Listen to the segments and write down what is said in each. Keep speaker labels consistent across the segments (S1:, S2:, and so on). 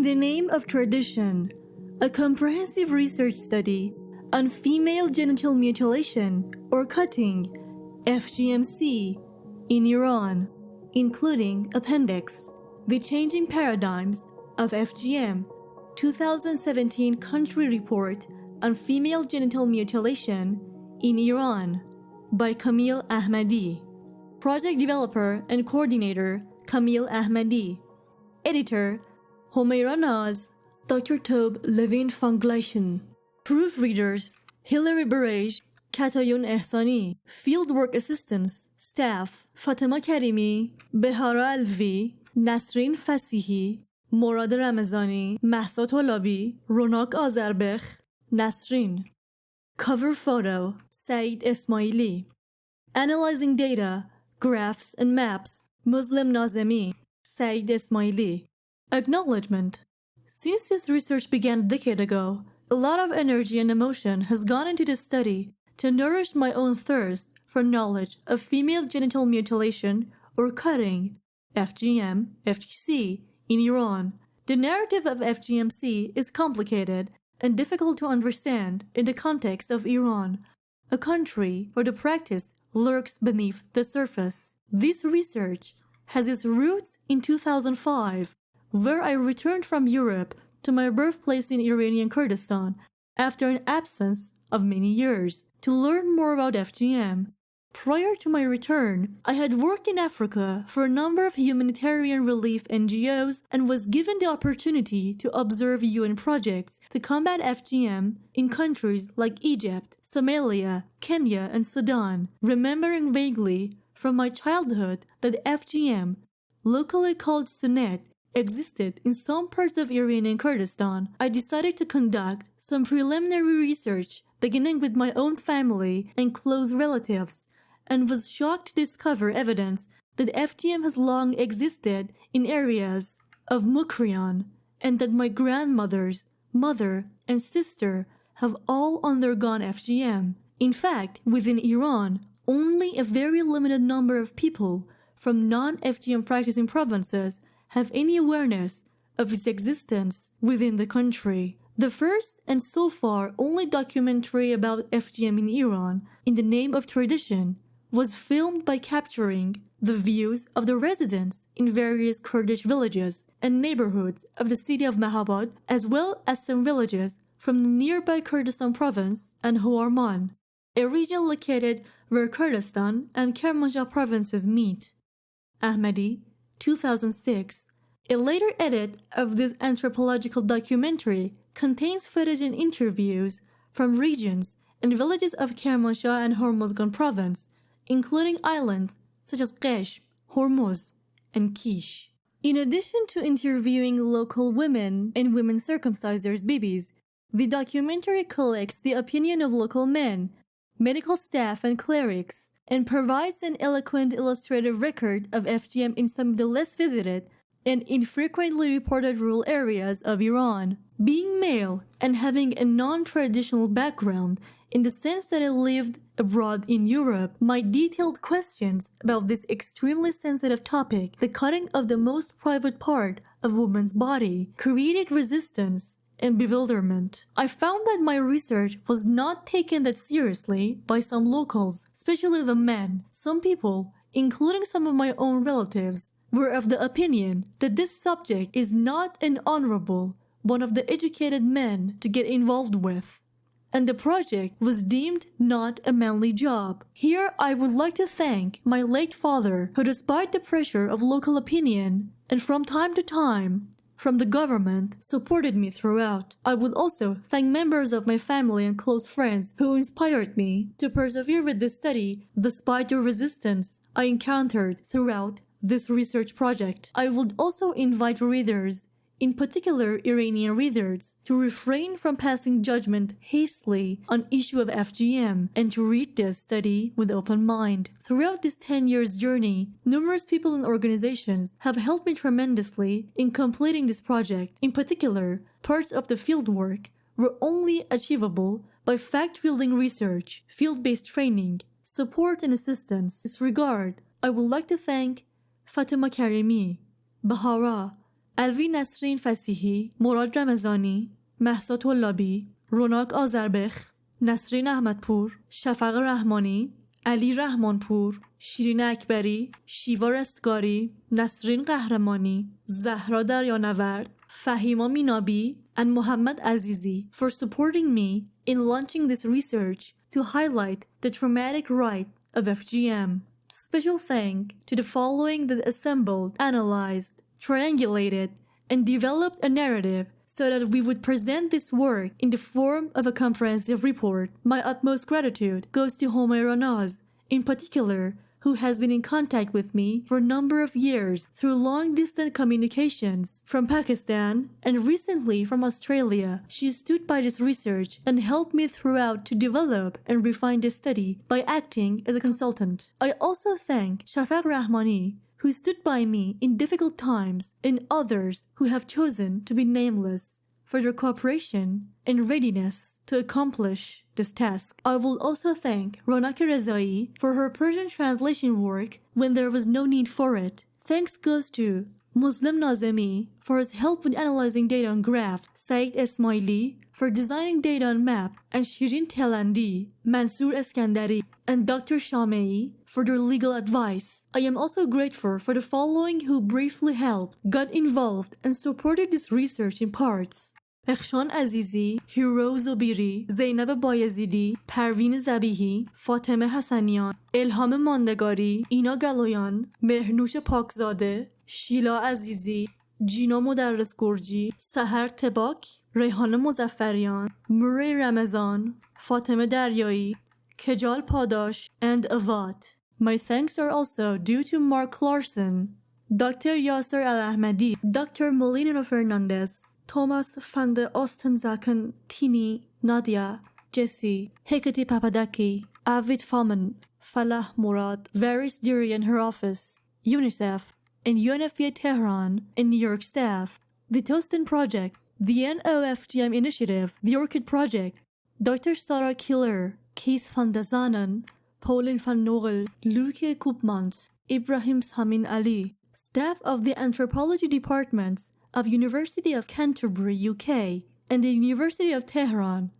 S1: In the Name of Tradition, a comprehensive research study on female genital mutilation or cutting, FGMC, in Iran, including Appendix, The Changing Paradigms of FGM, 2017 Country Report on Female Genital Mutilation in Iran, by Kameel Ahmady. Project Developer and Coordinator, Kameel Ahmady. Editor, Humaira Naz, Dr. Tob Levin Fangleishan. Proofreaders, Hilary Baraj, Katayun Ehsani. Fieldwork Assistants, Staff, Fatima Karimi, Behara Alvi, Nasrin Fasihi, Morad Ramazani, Mahsa Tolabi, Ronak Azerbekh, Nasrin. Cover photo, Saeed Esmaili. Analyzing data, graphs and maps, Muslim Nazemi, Saeed Esmaili. Acknowledgement. Since this research began a decade ago, a lot of energy and emotion has gone into this study to nourish my own thirst for knowledge of female genital mutilation or cutting, FGM, FGC, in Iran. The narrative of FGMC is complicated and difficult to understand in the context of Iran, a country where the practice lurks beneath the surface. This research has its roots in 2005, where I returned from Europe to my birthplace in Iranian Kurdistan after an absence of many years to learn more about FGM. Prior to my return, I had worked in Africa for a number of humanitarian relief NGOs and was given the opportunity to observe UN projects to combat FGM in countries like Egypt, Somalia, Kenya, and Sudan, remembering vaguely from my childhood that FGM, locally called Sunet, existed in some parts of Iranian Kurdistan. I decided to conduct some preliminary research beginning with my own family and close relatives, and was shocked to discover evidence that FGM has long existed in areas of Mukrian, and that my grandmother's mother and sister have all undergone FGM. In fact, within Iran, only a very limited number of people from non-FGM practicing provinces have any awareness of its existence within the country. The first and so far only documentary about FGM in Iran, In the Name of Tradition, was filmed by capturing the views of the residents in various Kurdish villages and neighborhoods of the city of Mahabad, as well as some villages from the nearby Kurdistan province and Hormozgan, a region located where Kurdistan and Kermanshah provinces meet. Ahmady, 2006. A later edit of this anthropological documentary contains footage and interviews from regions and villages of Kermanshah and Hormozgan province, including islands such as Qeshm, Hormuz, and Kish. In addition to interviewing local women and women circumcisers' babies, the documentary collects the opinion of local men, medical staff, and clerics, and provides an eloquent illustrative record of FGM in some of the less visited and infrequently reported rural areas of Iran. Being male and having a non-traditional background in the sense that I lived abroad in Europe, my detailed questions about this extremely sensitive topic, the cutting of the most private part of woman's body, created resistance and bewilderment. I found that my research was not taken that seriously by some locals, especially the men. Some people, including some of my own relatives, were of the opinion that this subject is not an honorable one of the educated men to get involved with, and the project was deemed not a manly job. Here I would like to thank my late father, who despite the pressure of local opinion and from time to time from the government, supported me throughout. I would also thank members of my family and close friends who inspired me to persevere with this study despite the resistance I encountered throughout this research project. I would also invite readers, in particular Iranian readers, to refrain from passing judgment hastily on issue of FGM and to read this study with open mind. Throughout this 10 years journey, numerous people and organizations have helped me tremendously in completing this project. In particular, parts of the fieldwork were only achievable by fact-fielding research, field-based training, support and assistance. In this regard, I would like to thank Fatima Karimi, Bahara, الوی نسرین فسیحی، مراد رمضانی، مهسا طلابی، روناک آذربخ، نسرین احمدپور، شفق رحمانی، علی رحمانپور، شیرین اکبری، شیوا رستگاری، نسرین قهرمانی، زهرا دریانورد, Fahima Minabi, and Muhammad Azizi for supporting me in launching this research to highlight the traumatic rite of FGM. Special thank to the following that assembled, analyzed, triangulated, and developed a narrative so that we would present this work in the form of a comprehensive report. My utmost gratitude goes to Homaira Naz, in particular, who has been in contact with me for a number of years through long-distance communications from Pakistan and recently from Australia. She stood by this research and helped me throughout to develop and refine this study by acting as a consultant. I also thank Shafaq Rahmani, who stood by me in difficult times, and others who have chosen to be nameless for their cooperation and readiness to accomplish this task. I will also thank Ronak Rezai for her Persian translation work when there was no need for it. Thanks goes to Muslim Nazemi for his help with analyzing data on graph, Saeed Esmaili for designing data on map, and Shirin Telandi, Mansoor Eskandari, and Dr. Shamei for their legal advice. I am also grateful for the following who briefly helped, got involved, and supported this research in parts. Ekhshan Azizi, Hiro Zubiri, Zainab Bayezidi, Parveen Zabihi, Fatemeh Hassanian, Elham Mandegari, Ina Galoyan, Mehrnoush Pakzadeh, Sheila Azizi, Gina Mudarris Gurji, Sahar Tebak, Rehana Muzaffarian, Murray Ramazan, Fatemeh Daryai, Kejal Padash, and Avat. My thanks are also due to Mark Larson, Dr. Yasser Al-Ahmadi, Dr. Molina Fernandez, Thomas van de Ostenzaken, Tini, Nadia, Jesse, Hekati Papadaki, Avid Faman, Falah Murad, Varis Duri and her office, UNICEF, and UNFPA Tehran and New York staff, the Tostin Project, the NOFGM Initiative, the Orchid Project, Dr. Sarah Killer, Kees van de Zanen, Pauline van Nogel, Luke Koopmans, Ibrahim Samin Ali, staff of the Anthropology Departments of University of Canterbury, UK, and the University of Tehran,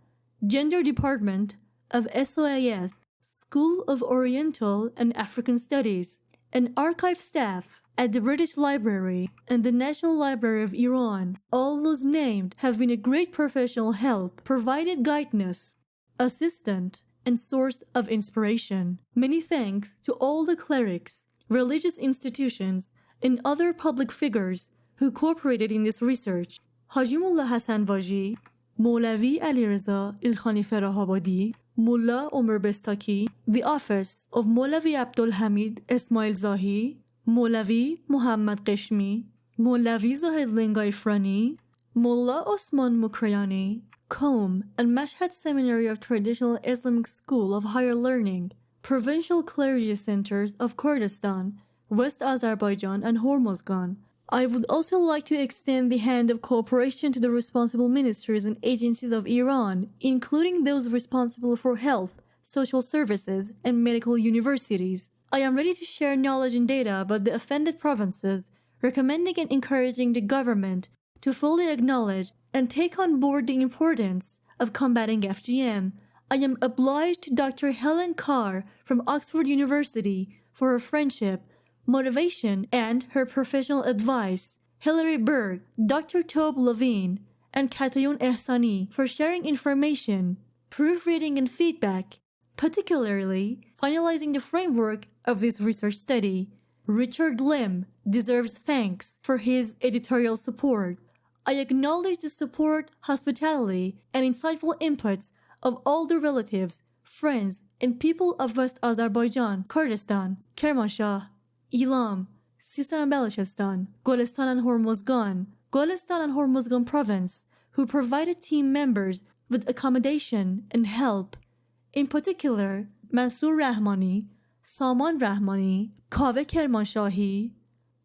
S1: Gender Department of SOAS, School of Oriental and African Studies, and archive staff at the British Library and the National Library of Iran. All those named have been a great professional help, provided guidance, assistant, and source of inspiration. Many thanks to all the clerics, religious institutions, and other public figures who cooperated in this research. Haji Mullah Hassan Vaji, Molavi Ali Reza Ilkhani Ferahabadi, Mullah Omer Bestaki, the office of Molavi Abdul Hamid Ismail Zahi, Molavi Muhammad Qishmi, Molavi Zahid Lingaifrani, Mullah Osman Mukrayani, Qom and Mashhad Seminary of Traditional Islamic School of Higher Learning, Provincial Clergy Centers of Kurdistan, West Azerbaijan and Hormozgan. I would also like to extend the hand of cooperation to the responsible ministries and agencies of Iran, including those responsible for health, social services, and medical universities. I am ready to share knowledge and data about the offended provinces, recommending and encouraging the government to fully acknowledge and take on board the importance of combating FGM. I am obliged to Dr. Helen Carr from Oxford University for her friendship, motivation, and her professional advice, Hilary Berg, Dr. Tobe Levine, and Katayun Ehsani for sharing information, proofreading, and feedback, particularly finalizing the framework of this research study. Richard Lim deserves thanks for his editorial support. I acknowledge the support, hospitality, and insightful inputs of all the relatives, friends, and people of West Azerbaijan, Kurdistan, Kermanshah, Elam, Sistan and Balochistan, Golestan and Hormozgan, Golestan and Hormozgan province, who provided team members with accommodation and help. In particular, Mansoor Rahmani, Saman Rahmani, Kaveh Kermanshahi,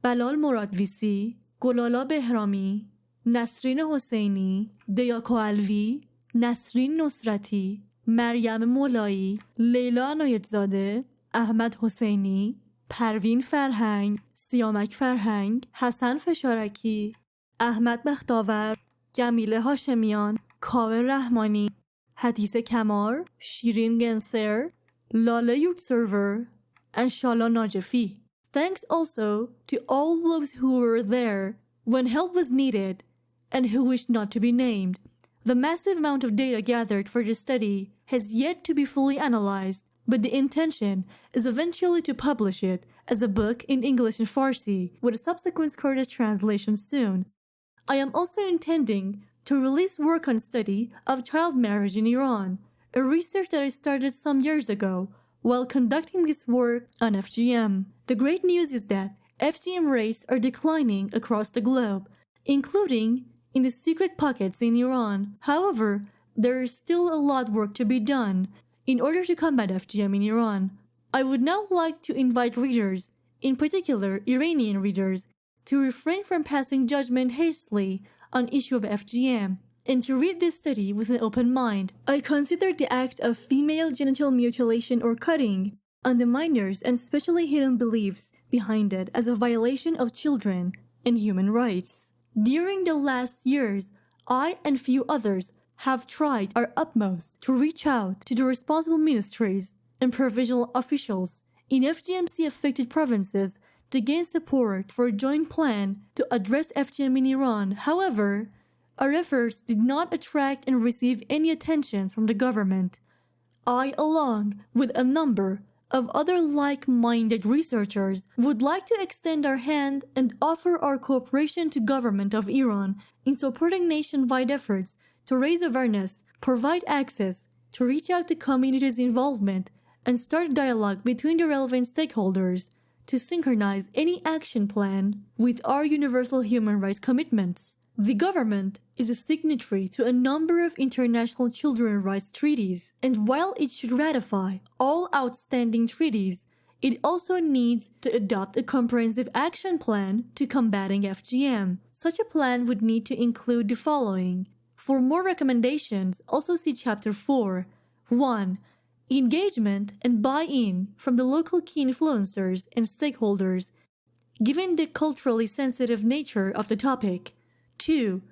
S1: Balal Muradvisi, Golala Behrami, Nasrin Hosseini, Deyako Alvi, Nasrin Nusrati, Maryam Molai, Leila Anayedzadeh, Ahmad Hosseini, Parveen Farhang, Siyamak Farhang, Hassan Fesharaki, احمد بختاور، جمیله هاشمیان، کاوه رحمانی، حدیث کمار، شیرین گنسر, Lale Yurtserver, and Shala Najafi. Thanks also to all those who were there when help was needed and who wished not to be named. The massive amount of data gathered for this study has yet to be fully analyzed, but the intention is eventually to publish it as a book in English and Farsi, with a subsequent Kurdish translation soon. I am also intending to release work on study of child marriage in Iran, a research that I started some years ago while conducting this work on FGM. The great news is that FGM rates are declining across the globe, including in the secret pockets in Iran. However, there is still a lot of work to be done in order to combat FGM in Iran. I would now like to invite readers, in particular Iranian readers, to refrain from passing judgment hastily on issue of FGM and to read this study with an open mind. I consider the act of female genital mutilation or cutting on the minors and specially hidden beliefs behind it as a violation of children and human rights. During the last years, I and few others have tried our utmost to reach out to the responsible ministries and provincial officials in FGMC-affected provinces to gain support for a joint plan to address FGM in Iran. However, our efforts did not attract and receive any attention from the government. I, along with a number of other like-minded researchers, would like to extend our hand and offer our cooperation to government of Iran in supporting nationwide efforts to raise awareness, provide access, to reach out to communities' involvement, and start dialogue between the relevant stakeholders to synchronize any action plan with our universal human rights commitments. The government is a signatory to a number of international children's rights treaties, and while it should ratify all outstanding treaties, it also needs to adopt a comprehensive action plan to combating FGM. Such a plan would need to include the following. For more recommendations, also see Chapter 4. 1. Engagement and buy-in from the local key influencers and stakeholders, given the culturally sensitive nature of the topic. 2.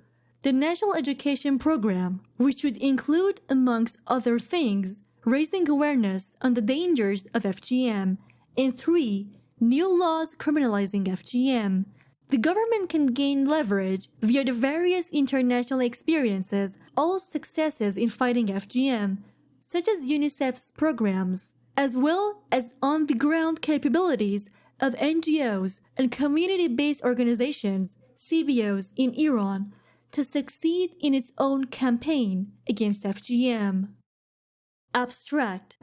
S1: The National Education Program, which would include, amongst other things, raising awareness on the dangers of FGM. And 3. New laws criminalizing FGM. The government can gain leverage via the various international experiences, all successes in fighting FGM, such as UNICEF's programs, as well as on-the-ground capabilities of NGOs and community-based organizations, CBOs, in Iran to succeed in its own campaign against FGM. Abstract.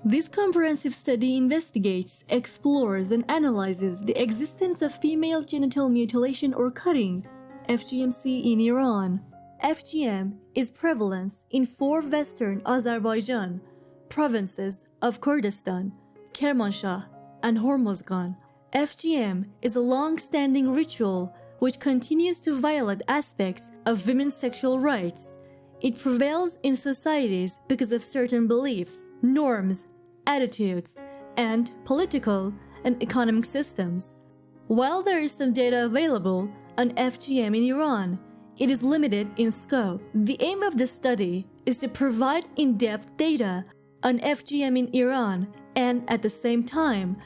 S1: This comprehensive study investigates, explores, and analyzes the existence of female genital mutilation or cutting, FGMC, in Iran. FGM is prevalence in 4 Western Azerbaijan provinces of Kurdistan, Kermanshah, and Hormozgan. FGM is a long-standing ritual which continues to violate aspects of women's sexual rights. It prevails in societies because of certain beliefs, norms, attitudes, and political and economic systems. While there is some data available on FGM in Iran, it is limited in scope. The aim of the study is to provide in-depth data on FGM in Iran and, at the same time,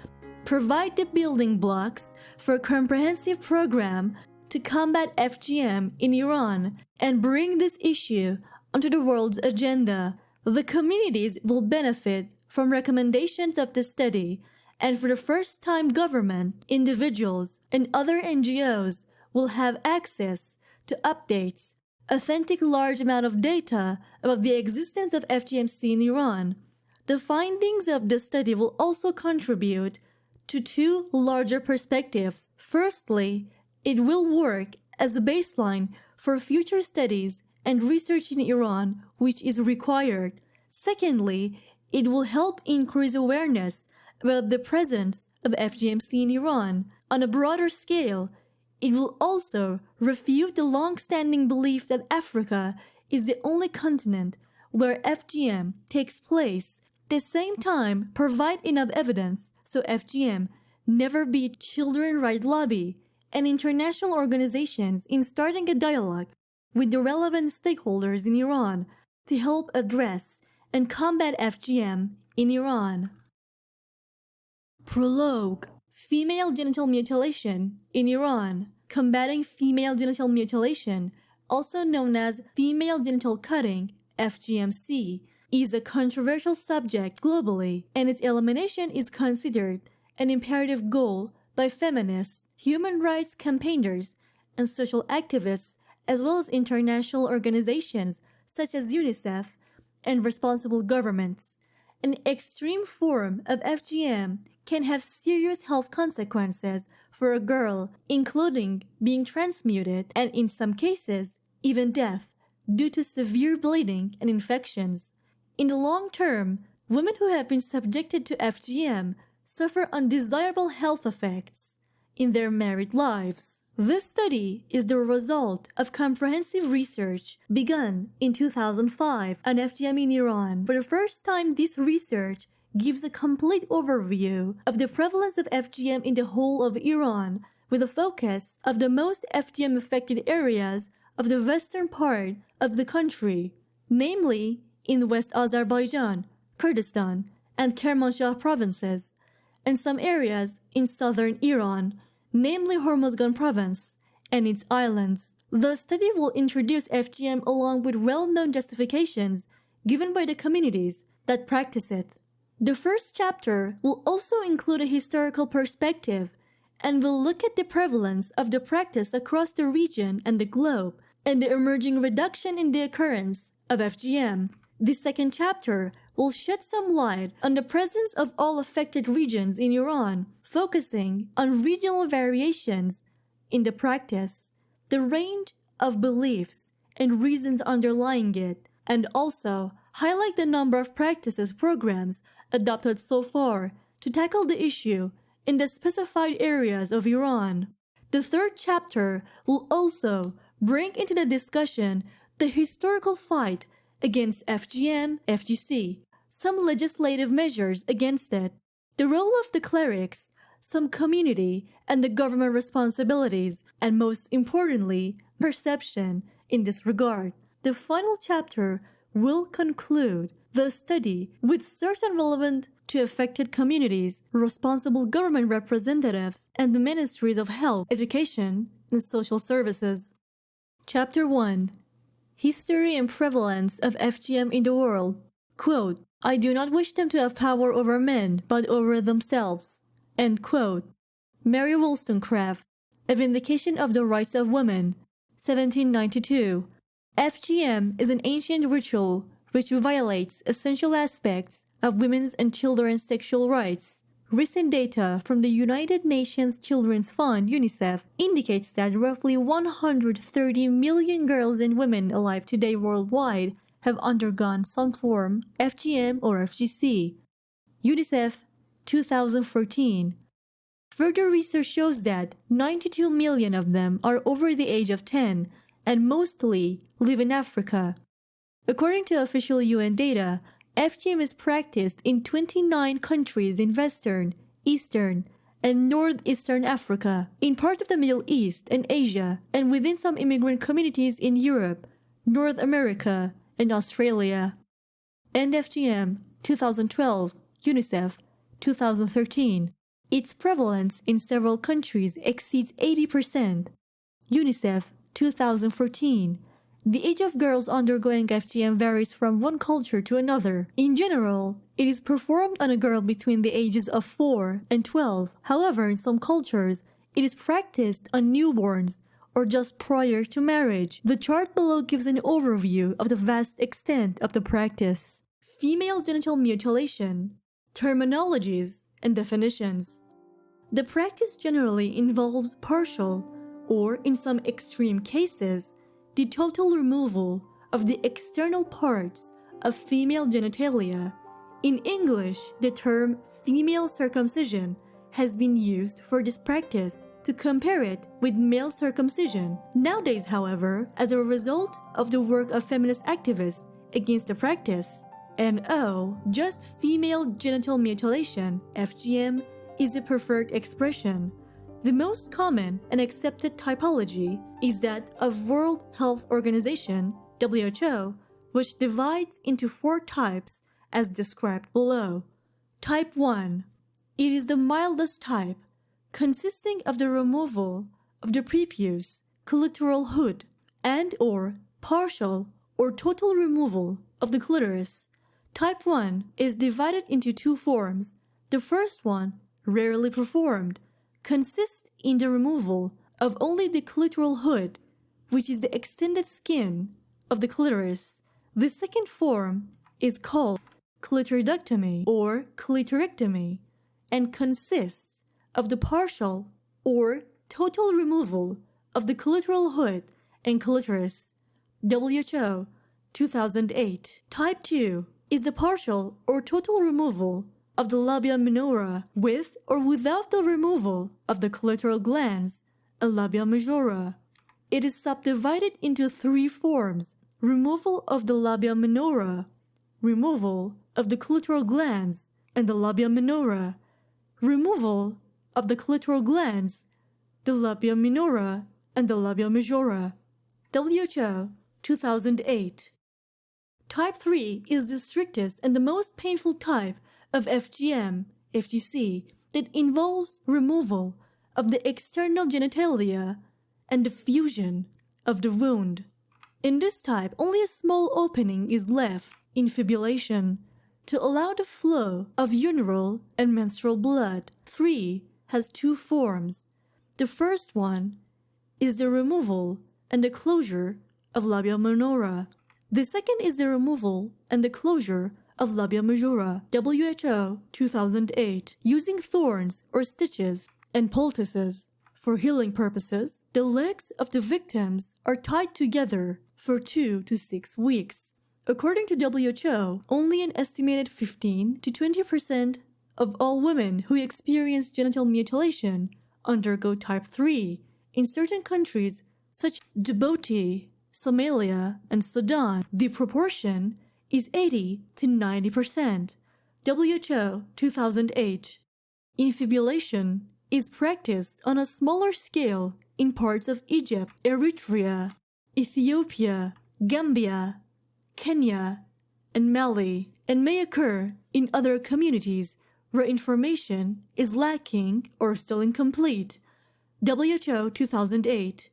S1: provide the building blocks for a comprehensive program to combat FGM in Iran and bring this issue onto the world's agenda. The communities will benefit from recommendations of the study, and for the first time government, individuals, and other NGOs will have access to updates, authentic large amount of data about the existence of FGMC in Iran. The findings of the study will also contribute to 2 larger perspectives. Firstly, it will work as a baseline for future studies and research in Iran, which is required. Secondly, it will help increase awareness about the presence of FGMC in Iran. On a broader scale, it will also refute the long-standing belief that Africa is the only continent where FGM takes place. At the same time, provide enough evidence so FGM never be children's rights lobby and international organizations in starting a dialogue with the relevant stakeholders in Iran to help address and combat FGM in Iran. Prologue: Female genital mutilation in Iran. Combating female genital mutilation, also known as female genital cutting, FGMC, is a controversial subject globally, and its elimination is considered an imperative goal by feminists, human rights campaigners, and social activists, as well as international organizations such as UNICEF and responsible governments. An extreme form of FGM can have serious health consequences for a girl, including being transmuted and, in some cases, even death due to severe bleeding and infections. In the long term, women who have been subjected to FGM suffer undesirable health effects in their married lives. This study is the result of comprehensive research begun in 2005 on FGM in Iran. For the first time, this research gives a complete overview of the prevalence of FGM in the whole of Iran, with a focus of the most FGM-affected areas of the western part of the country, namely in West Azerbaijan, Kurdistan, and Kermanshah provinces, and some areas in southern Iran, namely Hormozgan province and its islands. The study will introduce FGM along with well-known justifications given by the communities that practice it. The first chapter will also include a historical perspective and will look at the prevalence of the practice across the region and the globe, and the emerging reduction in the occurrence of FGM. The second chapter will shed some light on the presence of all affected regions in Iran, focusing on regional variations in the practice, the range of beliefs and reasons underlying it, and also highlight the number of practices programs adopted so far to tackle the issue in the specified areas of Iran. The third chapter will also bring into the discussion the historical fight against FGM, FGC, some legislative measures against it, the role of the clerics, some community and the government responsibilities, and most importantly, perception in this regard. The final chapter will conclude the study with certain relevant to affected communities, responsible government representatives, and the ministries of health, education, and social services. Chapter 1: History and Prevalence of FGM in the World. Quote, "I do not wish them to have power over men, but over themselves." End quote. Mary Wollstonecraft, A Vindication of the Rights of Women, 1792. FGM is an ancient ritual which violates essential aspects of women's and children's sexual rights. Recent data from the United Nations Children's Fund, UNICEF, indicates that roughly 130 million girls and women alive today worldwide have undergone some form FGM or FGC. UNICEF, 2014. Further research shows that 92 million of them are over the age of 10 and mostly live in Africa. According to official UN data, FGM is practiced in 29 countries in Western, Eastern, and Northeastern Africa, in parts of the Middle East and Asia, and within some immigrant communities in Europe, North America, and Australia. End FGM, 2012, UNICEF, 2013. Its prevalence in several countries exceeds 80%. UNICEF, 2014. The age of girls undergoing FGM varies from one culture to another. In general, it is performed on a girl between the ages of 4 and 12. However, in some cultures, it is practiced on newborns or just prior to marriage. The chart below gives an overview of the vast extent of the practice. Female genital mutilation, terminologies, and definitions. The practice generally involves partial, or in some extreme cases, the total removal of the external parts of female genitalia. In English, the term female circumcision has been used for this practice to compare it with male circumcision. Nowadays, however, as a result of the work of feminist activists against the practice, just female genital mutilation, FGM, is the preferred expression. The most common and accepted typology is that of World Health Organization, WHO, which divides into 4 types as described below. Type 1. It is the mildest type, consisting of the removal of the prepuce, clitoral hood, and/or partial or total removal of the clitoris. Type 1 is divided into 2 forms. The first one, rarely performed, consists in the removal of only the clitoral hood, which is the extended skin of the clitoris. The second form is called clitoridectomy or clitorectomy and consists of the partial or total removal of the clitoral hood and clitoris. WHO 2008. Type 2 is the partial or total removal of the labia minora with or without the removal of the clitoral glands and labia majora. It is subdivided into 3 forms: removal of the labia minora, removal of the clitoral glands and the labia minora, removal of the clitoral glands, the labia minora and the labia majora. WHO 2008. Type 3 is the strictest and the most painful type of FGM, FGC, that involves removal of the external genitalia and the fusion of the wound. In this type, only a small opening is left in fibulation to allow the flow of urinary and menstrual blood. 3 has 2 forms. The first one is the removal and the closure of labia minora. The second is the removal and the closure of labia majora. WHO 2008. Using thorns or stitches and poultices for healing purposes, the legs of the victims are tied together for 2 to 6 weeks. According to WHO, only an estimated 15 to 20% of all women who experience genital mutilation undergo type 3. In certain countries such as Djibouti, Somalia, and Sudan, the proportion is 80 to 90%. WHO 2008. Infibulation is practiced on a smaller scale in parts of Egypt, Eritrea, Ethiopia, Gambia, Kenya, and Mali, and may occur in other communities where information is lacking or still incomplete. WHO 2008.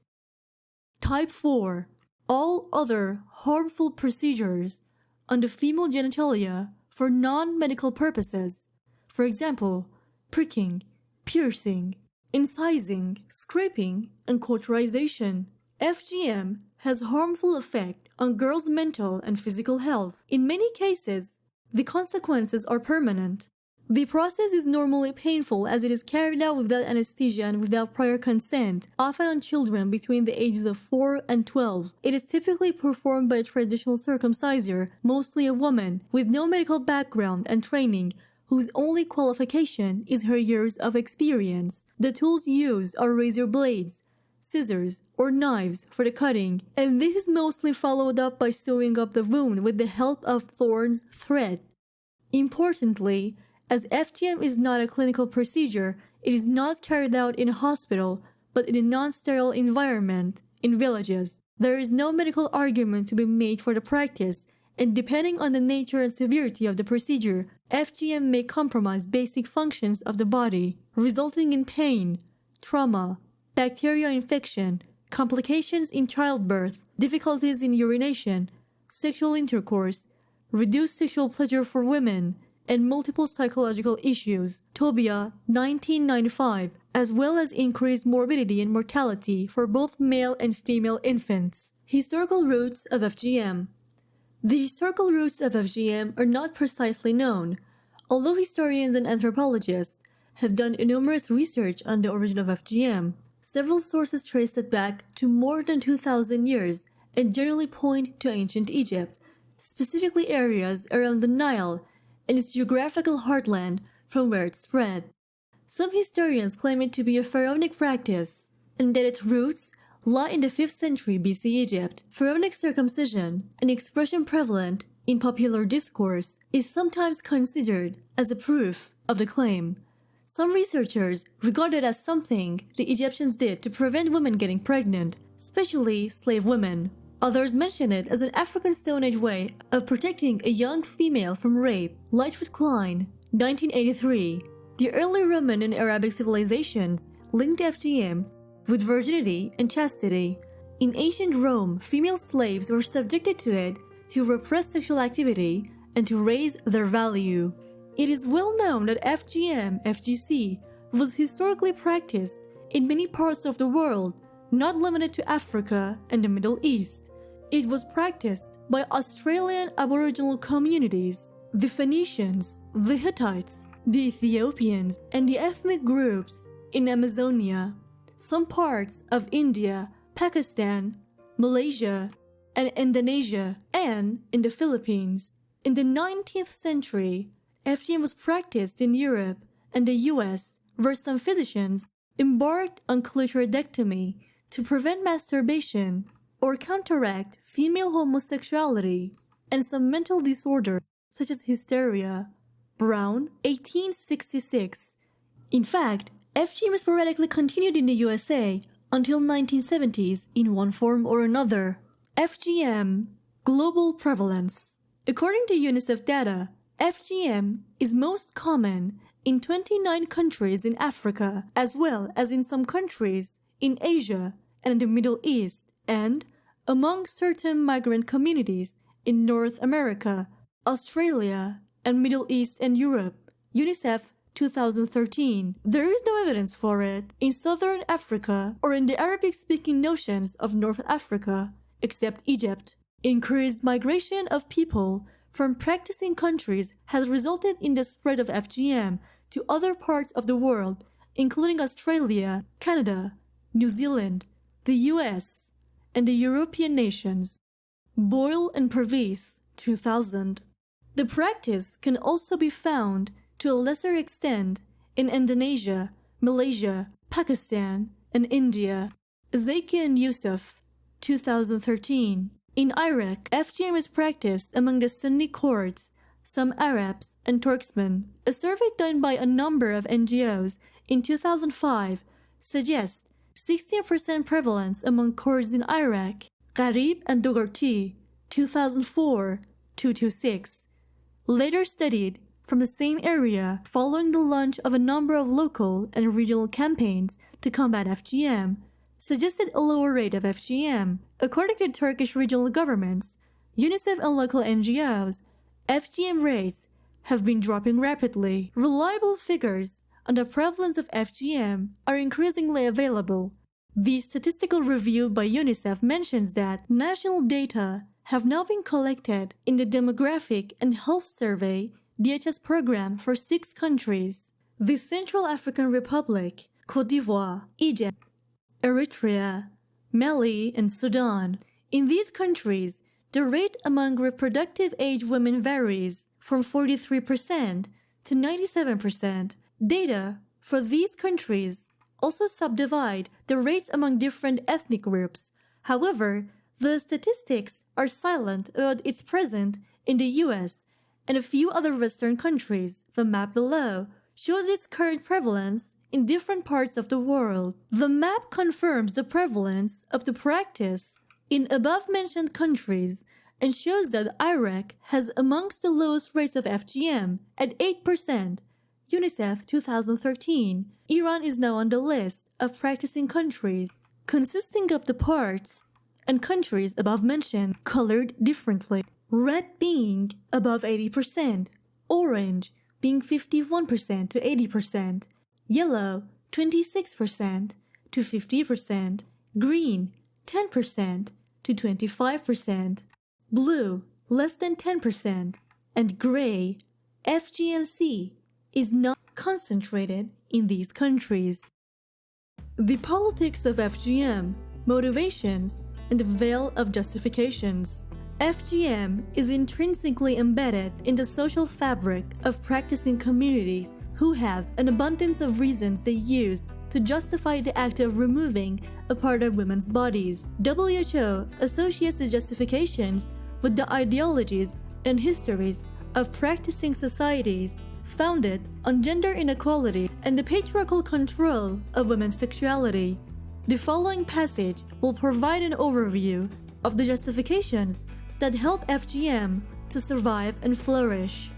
S1: Type 4. All other harmful procedures on the female genitalia for non-medical purposes, for example, pricking, piercing, incising, scraping, and cauterization. FGM has harmful effect on girls' mental and physical health. In many cases, the consequences are permanent. The process is normally painful as it is carried out without anesthesia and without prior consent, often on children between the ages of 4 and 12. It is typically performed by a traditional circumciser, mostly a woman, with no medical background and training, whose only qualification is her years of experience. The tools used are razor blades, scissors, or knives for the cutting, and this is mostly followed up by sewing up the wound with the help of thorns thread. Importantly, as FGM is not a clinical procedure, it is not carried out in a hospital, but in a non-sterile environment, in villages. There is no medical argument to be made for the practice, and depending on the nature and severity of the procedure, FGM may compromise basic functions of the body, resulting in pain, trauma, bacterial infection, complications in childbirth, difficulties in urination, sexual intercourse, reduced sexual pleasure for women, and multiple psychological issues, Tobia 1995, as well as increased morbidity and mortality for both male and female infants. Historical roots of FGM. The historical roots of FGM are not precisely known, although historians and anthropologists have done numerous research on the origin of FGM. Several sources trace it back to more than 2,000 years and generally point to ancient Egypt, specifically areas around the Nile and its geographical heartland from where it spread. Some historians claim it to be a pharaonic practice, and that its roots lie in the 5th century BC Egypt. Pharaonic circumcision, an expression prevalent in popular discourse, is sometimes considered as a proof of the claim. Some researchers regard it as something the Egyptians did to prevent women getting pregnant, especially slave women. Others mention it as an African Stone Age way of protecting a young female from rape. Lightfoot Klein, 1983. The early Roman and Arabic civilizations linked FGM with virginity and chastity. In ancient Rome, female slaves were subjected to it to repress sexual activity and to raise their value. It is well known that FGM/FGC was historically practiced in many parts of the world, not limited to Africa and the Middle East. It was practiced by Australian Aboriginal communities, the Phoenicians, the Hittites, the Ethiopians, and the ethnic groups in Amazonia, some parts of India, Pakistan, Malaysia, and Indonesia, and in the Philippines. In the 19th century, FGM was practiced in Europe and the US, where some physicians embarked on clitoridectomy to prevent masturbation or counteract female homosexuality and some mental disorders such as hysteria. Brown, 1866. In fact, FGM sporadically continued in the USA until 1970s in one form or another. FGM, global prevalence. According to UNICEF data, FGM is most common in 29 countries in Africa, as well as in some countries in Asia and the Middle East, and among certain migrant communities in North America, Australia, and Middle East and Europe. UNICEF 2013. There is no evidence for it in Southern Africa or in the Arabic-speaking nations of North Africa, except Egypt. Increased migration of people from practicing countries has resulted in the spread of FGM to other parts of the world, including Australia, Canada, New Zealand, the US, and the European nations. Boyle and Purvis, 2000. The practice can also be found to a lesser extent in Indonesia, Malaysia, Pakistan, and India. Zaki and Yusuf, 2013. In Iraq, FGM is practiced among the Sunni Kurds, some Arabs, and Turkmen. A survey done by a number of NGOs in 2005 suggests 60% prevalence among Kurds in Iraq. Gharib and Dougherty, 2004, 226. Later studied from the same area following the launch of a number of local and regional campaigns to combat FGM, suggested a lower rate of FGM. According to Turkish regional governments, UNICEF and local NGOs, FGM rates have been dropping rapidly. Reliable figures on the prevalence of FGM are increasingly available. The statistical review by UNICEF mentions that national data have now been collected in the Demographic and Health Survey DHS program for 6 countries: the Central African Republic, Côte d'Ivoire, Egypt, Eritrea, Mali, and Sudan. In these countries, the rate among reproductive age women varies from 43% to 97%. Data for these countries also subdivide the rates among different ethnic groups. However, the statistics are silent about its presence in the US and a few other Western countries. The map below shows its current prevalence in different parts of the world. The map confirms the prevalence of the practice in above-mentioned countries and shows that Iraq has amongst the lowest rates of FGM at 8%. UNICEF 2013. Iran is now on the list of practicing countries, consisting of the parts and countries above mentioned, colored differently. Red being above 80%, orange being 51% to 80%, yellow 26% to 50%, green 10% to 25%, blue less than 10%, and gray. FGMC is not concentrated in these countries. The politics of FGM, motivations, and the veil of justifications. FGM is intrinsically embedded in the social fabric of practicing communities who have an abundance of reasons they use to justify the act of removing a part of women's bodies. WHO associates the justifications with the ideologies and histories of practicing societies founded on gender inequality and the patriarchal control of women's sexuality. The following passage will provide an overview of the justifications that help FGM to survive and flourish.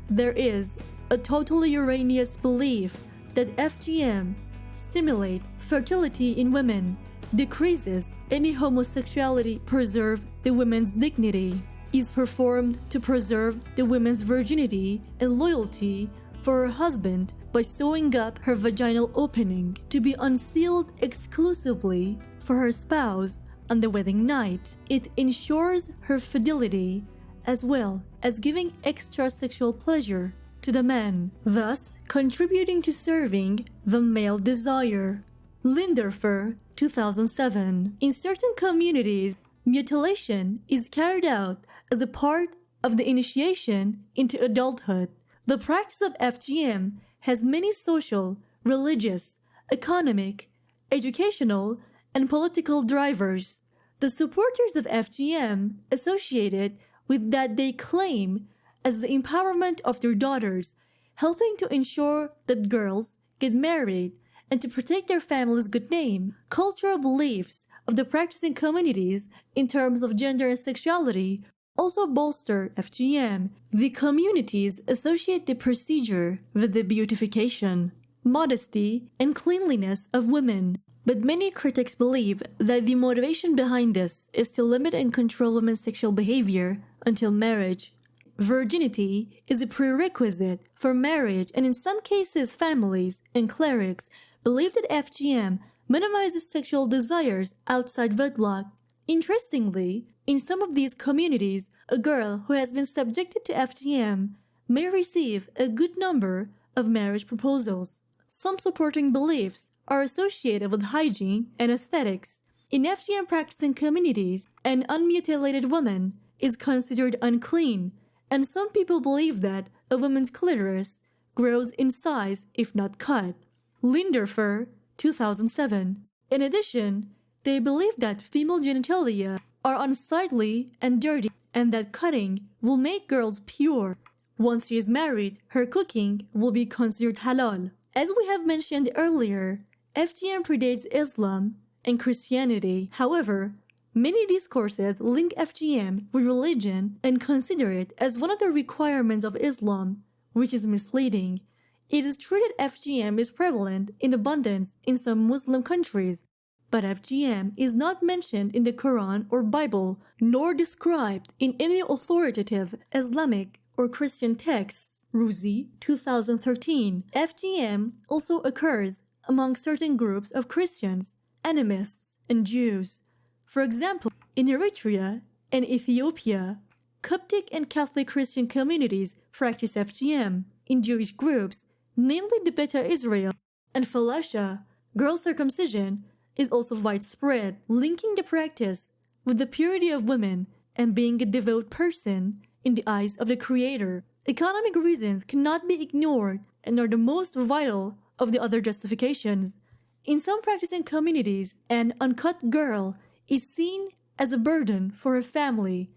S1: There is a totally erroneous belief that FGM stimulates fertility in women, decreases any homosexuality, preserve the woman's dignity, is performed to preserve the woman's virginity and loyalty for her husband by sewing up her vaginal opening to be unsealed exclusively for her spouse on the wedding night. It ensures her fidelity as well as giving extra sexual pleasure to the man, thus contributing to serving the male desire. Linderfer, 2007. In certain communities, mutilation is carried out as a part of the initiation into adulthood. The practice of FGM has many social, religious, economic, educational, and political drivers. The supporters of FGM associated with that they claim as the empowerment of their daughters, helping to ensure that girls get married and to protect their family's good name. Cultural beliefs of the practicing communities in terms of gender and sexuality also bolster FGM. The communities associate the procedure with the beautification, modesty, and cleanliness of women. But many critics believe that the motivation behind this is to limit and control women's sexual behavior until marriage. Virginity is a prerequisite for marriage, and in some cases, families and clerics believe that FGM minimizes sexual desires outside wedlock. Interestingly, in some of these communities, a girl who has been subjected to FGM may receive a good number of marriage proposals. Some supporting beliefs are associated with hygiene and aesthetics. In FGM practicing communities, an unmutilated woman is considered unclean, and some people believe that a woman's clitoris grows in size if not cut. Linderfer, 2007. In addition, they believe that female genitalia are unsightly and dirty, and that cutting will make girls pure. Once she is married, her cooking will be considered halal. As we have mentioned earlier, FGM predates Islam and Christianity. However, many discourses link FGM with religion and consider it as one of the requirements of Islam, which is misleading. It is true that FGM is prevalent in abundance in some Muslim countries, but FGM is not mentioned in the Quran or Bible, nor described in any authoritative Islamic or Christian texts. Ruzi, 2013. FGM also occurs among certain groups of Christians, animists, and Jews. For example, in Eritrea and Ethiopia, Coptic and Catholic Christian communities practice FGM. In Jewish groups, namely the Beta Israel and Falasha, girl circumcision is also widespread, linking the practice with the purity of women and being a devout person in the eyes of the Creator. Economic reasons cannot be ignored and are the most vital of the other justifications. In some practicing communities, an uncut girl is seen as a burden for her family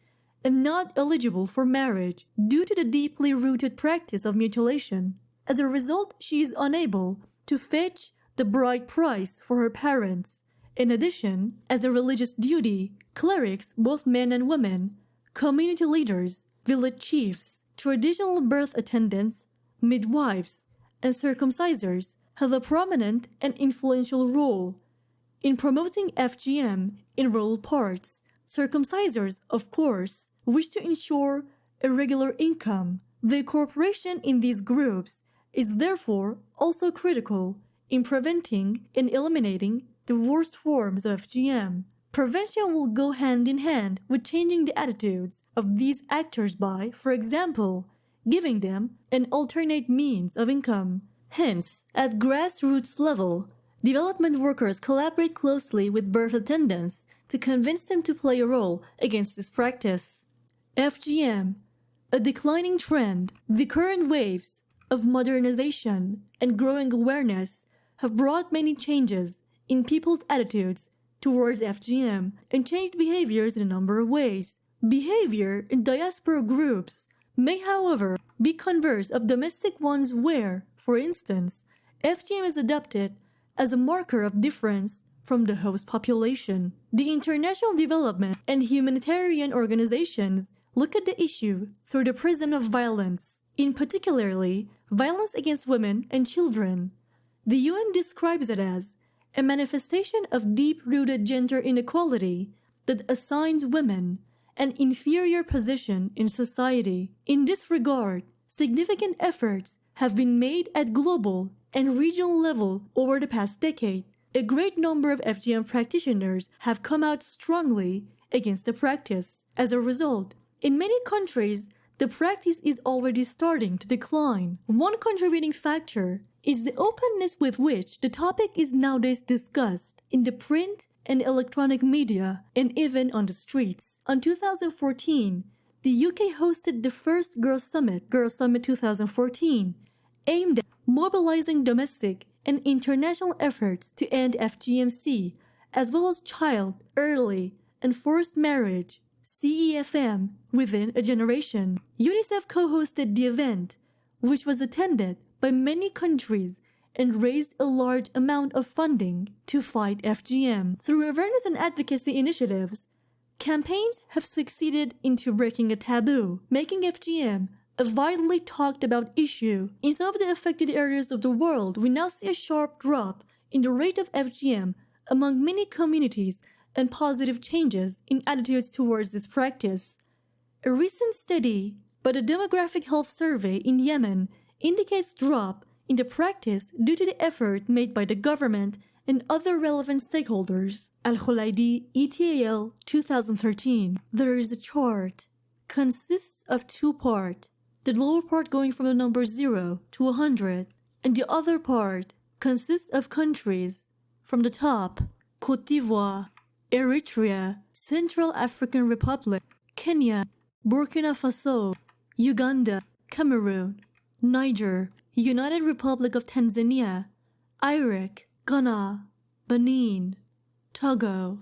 S1: and not eligible for marriage due to the deeply rooted practice of mutilation. As a result, she is unable to fetch the bride price for her parents. In addition, as a religious duty, clerics, both men and women, community leaders, village chiefs, traditional birth attendants, midwives, and circumcisers have a prominent and influential role in promoting FGM in rural parts. Circumcisers, of course, wish to ensure a regular income. The cooperation in these groups is therefore also critical in preventing and eliminating the worst forms of FGM. Prevention will go hand in hand with changing the attitudes of these actors by, for example, giving them an alternate means of income. Hence, at grassroots level, development workers collaborate closely with birth attendants to convince them to play a role against this practice. FGM, a declining trend. The current waves of modernization and growing awareness have brought many changes in people's attitudes towards FGM and changed behaviors in a number of ways. Behavior in diaspora groups may, however, be converse of domestic ones where, for instance, FGM is adopted as a marker of difference from the host population. The international development and humanitarian organizations look at the issue through the prism of violence, in particularly violence against women and children. The UN describes it as a manifestation of deep-rooted gender inequality that assigns women an inferior position in society. In this regard, significant efforts have been made at global and regional level over the past decade. A great number of FGM practitioners have come out strongly against the practice. As a result, in many countries, the practice is already starting to decline. One contributing factor is the openness with which the topic is nowadays discussed in the print and electronic media and even on the streets. In 2014, the UK hosted the first Girls' Summit, Girls' Summit 2014, aimed at mobilizing domestic and international efforts to end FGMC, as well as child, early, and forced marriage, CEFM, within a generation. UNICEF co-hosted the event, which was attended by many countries and raised a large amount of funding to fight FGM. Through awareness and advocacy initiatives, campaigns have succeeded into breaking a taboo, making FGM a widely talked about issue. In some of the affected areas of the world, we now see a sharp drop in the rate of FGM among many communities and positive changes in attitudes towards this practice. A recent study by the Demographic Health Survey in Yemen indicates drop in the practice due to the effort made by the government and other relevant stakeholders. Al-Khulaidi, ETAL, 2013. There is a chart. Consists of two parts. The lower part going from the number 0 to 100, and the other part consists of countries. From the top, Côte d'Ivoire, Eritrea, Central African Republic, Kenya, Burkina Faso, Uganda, Cameroon, Niger, United Republic of Tanzania, Iraq, Ghana, Benin, Togo.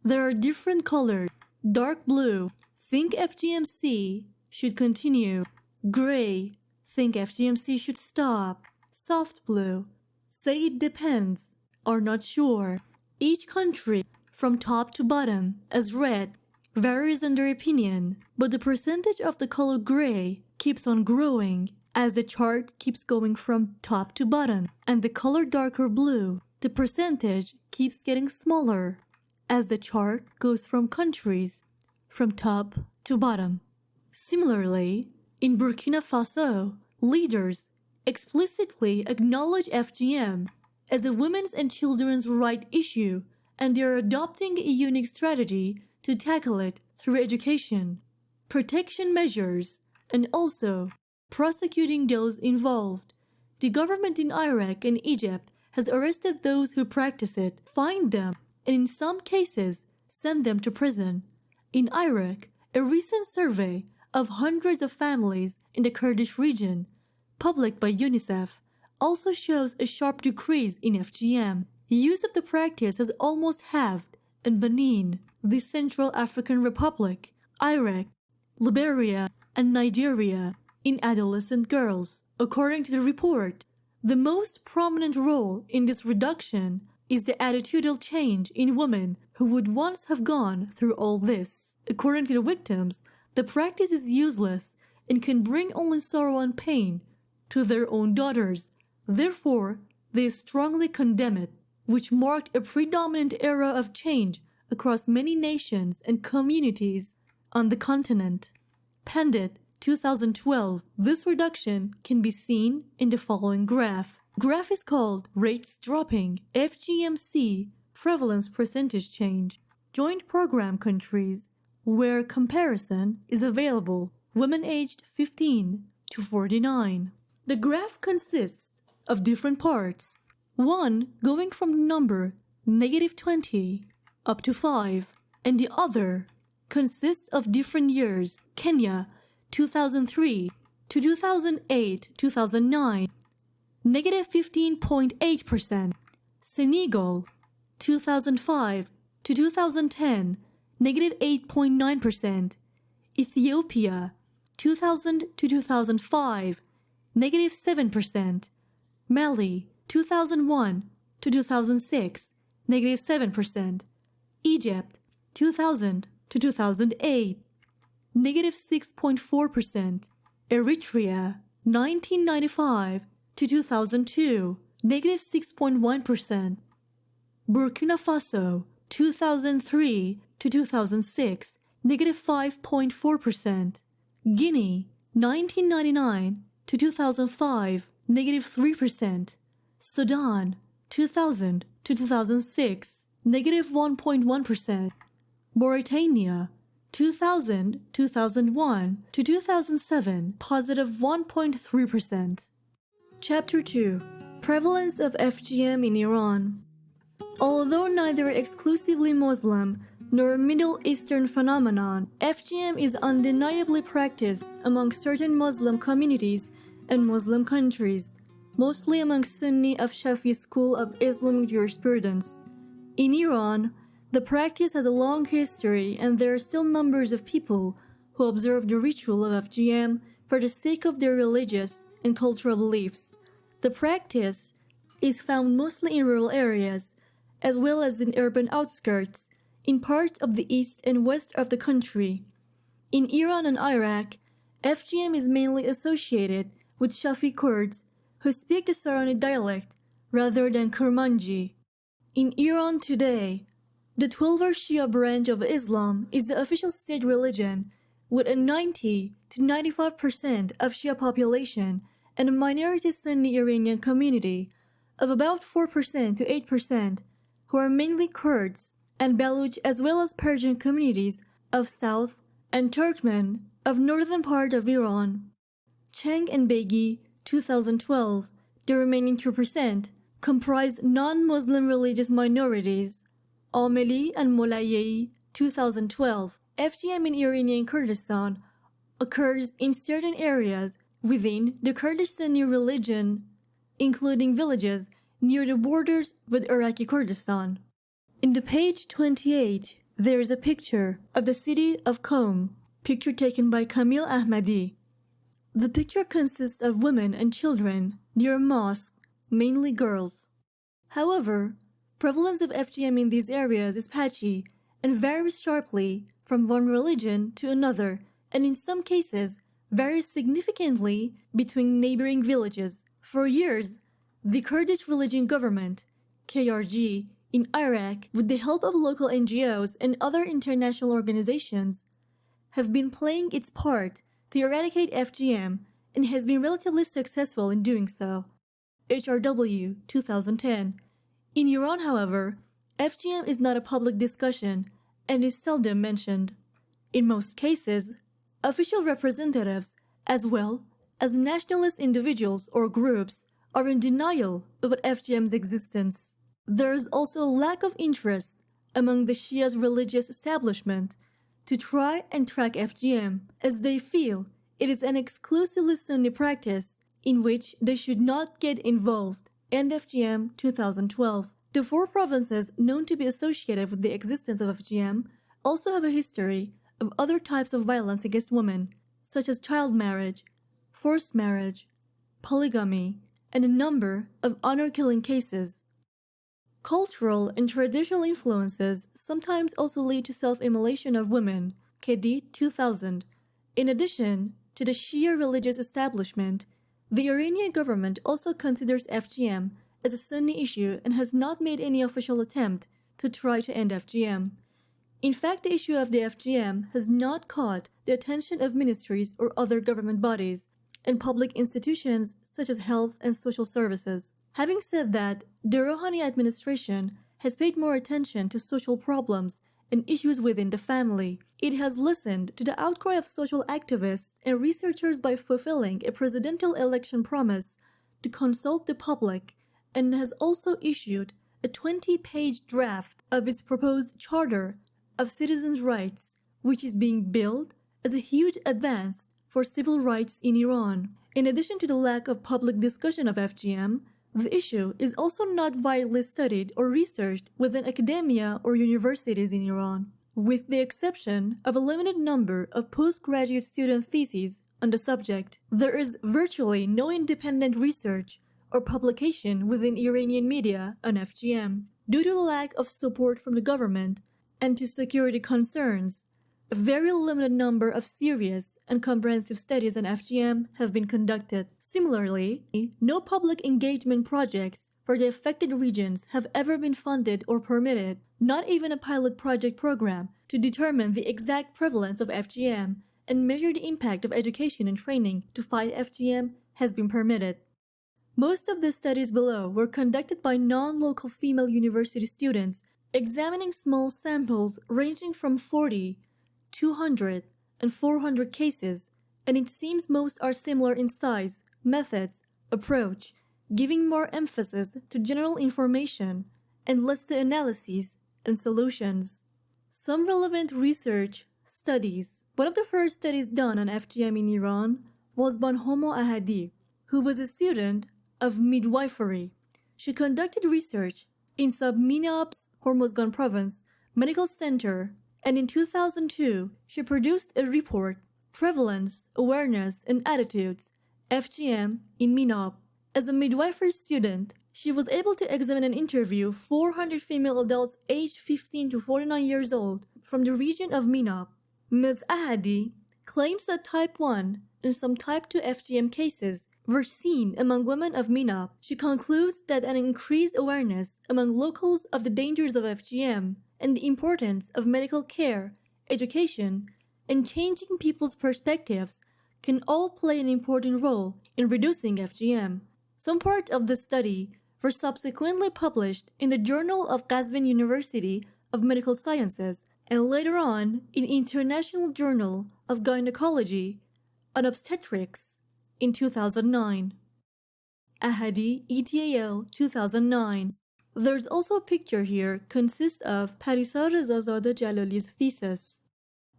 S1: There are different colors. Dark blue, think FGMC should continue. Gray, think FGMC should stop. Soft blue, say it depends, are not sure. Each country, from top to bottom, as red, varies in their opinion, but the percentage of the color gray keeps on growing as the chart keeps going from top to bottom, and the color darker blue, the percentage keeps getting smaller as the chart goes from countries from top to bottom. Similarly, in Burkina Faso, leaders explicitly acknowledge FGM as a women's and children's right issue, and they are adopting a unique strategy to tackle it through education, protection measures, and also prosecuting those involved. The government in Iraq and Egypt has arrested those who practice it, fined them, and in some cases sent them to prison. In Iraq, a recent survey of hundreds of families in the Kurdish region, published by UNICEF, also shows a sharp decrease in FGM. Use of the practice has almost halved in Benin, the Central African Republic, Iraq, Liberia, and Nigeria in adolescent girls. According to the report, the most prominent role in this reduction is the attitudinal change in women who would once have gone through all this. According to the victims, the practice is useless and can bring only sorrow and pain to their own daughters. Therefore, they strongly condemn it, which marked a predominant era of change across many nations and communities on the continent. Pandit, 2012. This reduction can be seen in the following graph. Graph is called Rates Dropping, FGMC, Prevalence Percentage Change. Joint program countries, where comparison is available, women aged 15 to 49. The graph consists of different parts. One going from the number -20 up to 5, and the other consists of different years. Kenya, 2003 to 2008, 2009, -15.8%. Senegal, 2005 to 2010, -8.9%. Ethiopia, 2000 to 2005, negative 7%. Mali, 2001 to 2006, negative 7%. Egypt, 2000 to 2008, negative 6.4%. Eritrea, 1995 to 2002, negative 6.1%. Burkina Faso, 2003 to 2006, negative 5.4%. Guinea, 1999 to 2005, negative 3%. Sudan, 2000 to 2006, negative 1.1%. Mauritania, 2001 to 2007, positive 1.3%. Chapter 2. Prevalence of FGM in Iran. Although neither exclusively Muslim nor Middle Eastern phenomenon, FGM is undeniably practiced among certain Muslim communities and Muslim countries, mostly among Sunni of Shafi school of Islamic jurisprudence. In Iran, the practice has a long history, and there are still numbers of people who observe the ritual of FGM for the sake of their religious and cultural beliefs. The practice is found mostly in rural areas, as well as in urban outskirts, in parts of the east and west of the country. In Iran and Iraq, FGM is mainly associated with Shafi Kurds who speak the Sorani dialect rather than Kermanji. In Iran today, the Twelver Shia branch of Islam is the official state religion, with a 90 to 95% of Shia population and a minority Sunni Iranian community of about 4% to 8%, who are mainly Kurds and Baluch, as well as Persian communities of South and Turkmen of northern part of Iran. Chang and Begi, 2012, the remaining 2%, comprise non-Muslim religious minorities. Ahmady and Molayei, 2012, FGM in Iranian Kurdistan occurs in certain areas within the Kurdistani religion, including villages near the borders with Iraqi Kurdistan. In the page 28, there is a picture of the city of Qom, picture taken by Kameel Ahmady. The picture consists of women and children near a mosque, mainly girls. However, prevalence of FGM in these areas is patchy and varies sharply from one religion to another, and in some cases varies significantly between neighboring villages. For years, the Kurdish religion government, KRG, in Iraq, with the help of local NGOs and other international organizations, have been playing its part to eradicate FGM and has been relatively successful in doing so. HRW 2010. In Iran, however, FGM is not a public discussion and is seldom mentioned. In most cases, official representatives, as well as nationalist individuals or groups, are in denial about FGM's existence. There is also a lack of interest among the Shia's religious establishment to try and track FGM, as they feel it is an exclusively Sunni practice in which they should not get involved. End FGM 2012. The 4 provinces known to be associated with the existence of FGM also have a history of other types of violence against women, such as child marriage, forced marriage, polygamy, and a number of honor-killing cases. Cultural and traditional influences sometimes also lead to self-immolation of women, Kedi 2000. In addition to the Shia religious establishment, the Iranian government also considers FGM as a Sunni issue and has not made any official attempt to try to end FGM. In fact, the issue of the FGM has not caught the attention of ministries or other government bodies and public institutions such as health and social services. Having said that, the Rouhani administration has paid more attention to social problems and issues within the family. It has listened to the outcry of social activists and researchers by fulfilling a presidential election promise to consult the public, and has also issued a 20-page draft of its proposed Charter of Citizens' Rights, which is being billed as a huge advance for civil rights in Iran. In addition to the lack of public discussion of FGM, the issue is also not widely studied or researched within academia or universities in Iran, with the exception of a limited number of postgraduate student theses on the subject. There is virtually no independent research or publication within Iranian media on FGM. Due to the lack of support from the government and to security concerns, a very limited number of serious and comprehensive studies on FGM have been conducted. Similarly, no public engagement projects for the affected regions have ever been funded or permitted, not even a pilot project program to determine the exact prevalence of FGM and measure the impact of education and training to fight FGM has been permitted. Most of the studies below were conducted by non-local female university students, examining small samples ranging from 40, 200, and 400 cases, and it seems most are similar in size, methods, approach, giving more emphasis to general information, and less to analyses and solutions. Some relevant research studies. One of the first studies done on FGM in Iran was by Ahmady, who was a student of midwifery. She conducted research in Minab's Hormozgan province medical center, and in 2002 she produced a report, Prevalence, Awareness, and Attitudes, FGM in Minab. As a midwifery student, she was able to examine and interview 400 female adults aged 15 to 49 years old from the region of Minab. Ms. Ahmady claims that type 1 and some type 2 FGM cases were seen among women of Minab. She concludes that an increased awareness among locals of the dangers of FGM and the importance of medical care, education, and changing people's perspectives can all play an important role in reducing FGM. Some part of the study were subsequently published in the Journal of Qazvin University of Medical Sciences and later on in International Journal of Gynecology and Obstetrics in 2009. Ahmady, ETAL, 2009. There's also a picture here consists of Parisa Rezazadeh Jalali's thesis.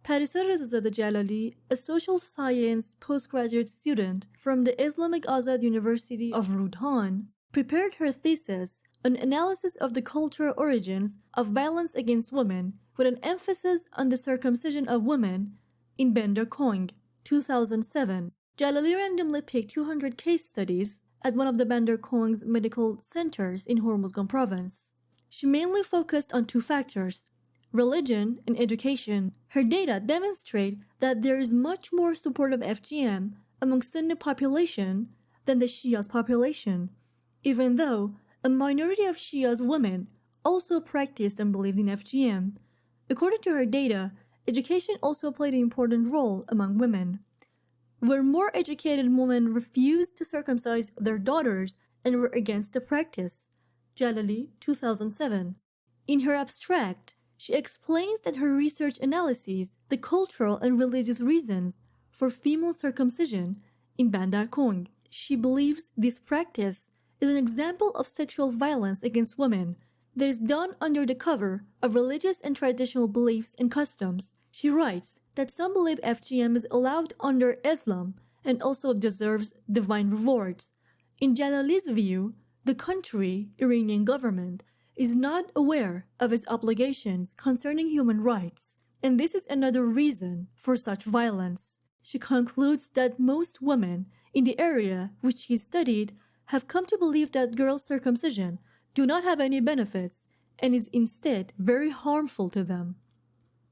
S1: Parisa Rezazadeh Jalali, a social science postgraduate student from the Islamic Azad University of Rudhan, prepared her thesis on analysis of the cultural origins of violence against women with an emphasis on the circumcision of women in Bandar Kong, 2007. Jalali randomly picked 200 case studies at one of the Bandar Kong's medical centers in Hormozgan province. She mainly focused on two factors, religion and education. Her data demonstrate that there is much more support of FGM among Sunni population than the Shia's population, even though a minority of Shia's women also practiced and believed in FGM. According to her data, education also played an important role among women, where more educated women refused to circumcise their daughters and were against the practice. Jalali, 2007. In her abstract, she explains that her research analyses the cultural and religious reasons for female circumcision in Bandar Kong. She believes this practice is an example of sexual violence against women that is done under the cover of religious and traditional beliefs and customs. She writes that some believe FGM is allowed under Islam and also deserves divine rewards. In Jalali's view, the country, Iranian government, is not aware of its obligations concerning human rights, and this is another reason for such violence. She concludes that most women in the area which she studied have come to believe that girl circumcision do not have any benefits and is instead very harmful to them.